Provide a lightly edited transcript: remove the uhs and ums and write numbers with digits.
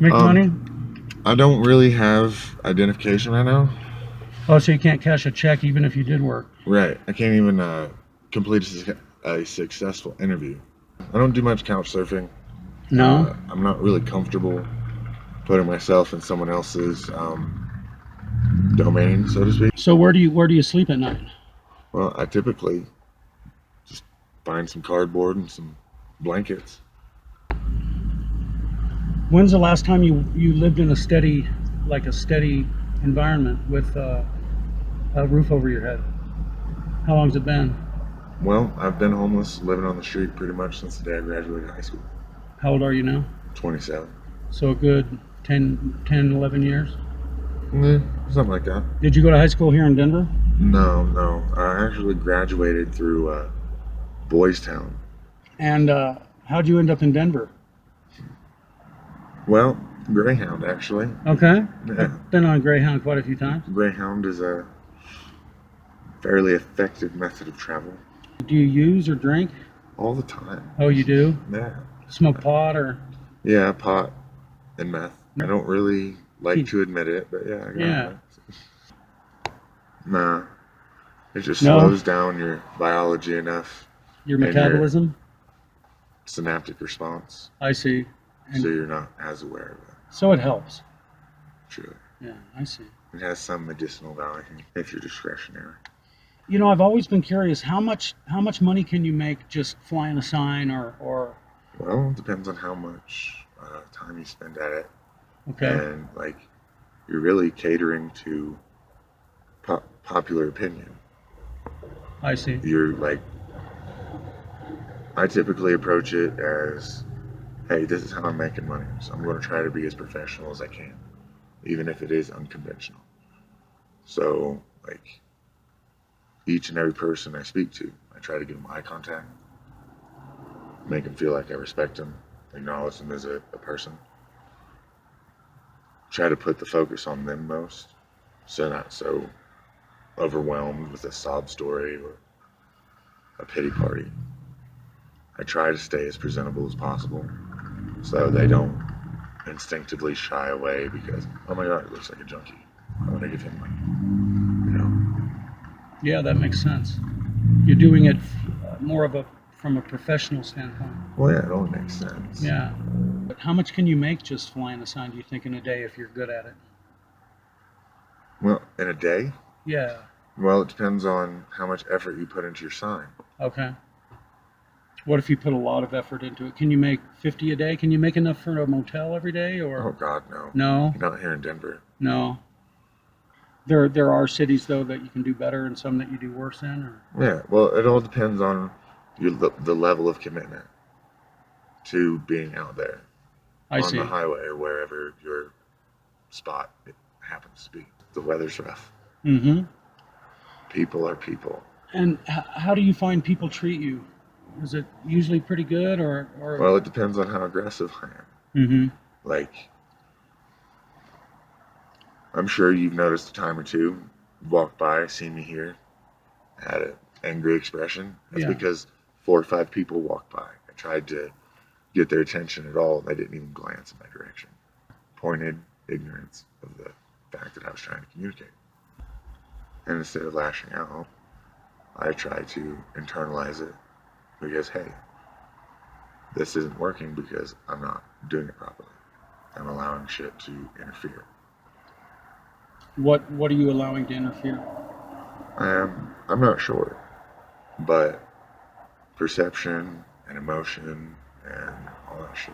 Make money? I don't really have identification right now. Oh, so you can't cash a check even if you did work? Right. I can't even complete a successful interview. I don't do much couch surfing. No? I'm not really comfortable putting myself in someone else's domain, so to speak. So where do you sleep at night? Well, I typically just find some cardboard and some blankets. When's the last time you lived in a steady environment with a roof over your head? How long's it been? Well, I've been homeless, living on the street pretty much since the day I graduated high school. How old are you now? 27. So a good 10, 11 years? Something like that. Did you go to high school here in Denver? No. I actually graduated through Boys Town. And how'd you end up in Denver? Well, Greyhound, actually. Okay. Yeah. I've been on Greyhound quite a few times. Greyhound is a fairly effective method of travel. Do you use or drink? All the time. Oh, you do? Yeah. Smoke pot or? Yeah, pot and meth. I don't really like to admit it, but yeah. I got it. Nah. It just slows down your biology enough. Your metabolism? Your synaptic response. I see. So you're not as aware of it. So it helps. True. Yeah, I see. It has some medicinal value if you're discretionary. You know, I've always been curious, how much money can you make just flying a sign or? Well, it depends on how much time you spend at it. Okay. And you're really catering to popular opinion. I see. I typically approach it as, hey, this is how I'm making money, so I'm going to try to be as professional as I can, even if it is unconventional. So, each and every person I speak to, I try to give them eye contact, make them feel like I respect them, acknowledge them as a person. Try to put the focus on them most, so not so overwhelmed with a sob story or a pity party. I try to stay as presentable as possible so they don't instinctively shy away because, oh my God, it looks like a junkie. I want to give him money. Yeah, that makes sense. You're doing it more from a professional standpoint. Well, yeah, it only makes sense. Yeah. But how much can you make just flying a sign, do you think, in a day if you're good at it? Well, in a day? Yeah. Well, it depends on how much effort you put into your sign. Okay. What if you put a lot of effort into it? Can you make 50 a day? Can you make enough for a motel every day? Or? Oh, God, no. No? Not here in Denver. No. There are cities, though, that you can do better and some that you do worse in? Or? Yeah, well, it all depends on the level of commitment to being out there. On the highway or wherever your spot happens to be. The weather's rough. Mm-hmm. People are people. And how do you find people treat you? Is it usually pretty good or? Well, it depends on how aggressive I Mm-hmm. am. I'm sure you've noticed a time or two, walked by, seen me here, had an angry expression. That's because 4 or 5 people walked by. I tried to get their attention at all, and they didn't even glance in my direction. Pointed ignorance of the fact that I was trying to communicate. And instead of lashing out, I try to internalize it because, hey, this isn't working because I'm not doing it properly. I'm allowing shit to interfere. What are you allowing to interfere? I'm not sure, but perception and emotion and all that shit.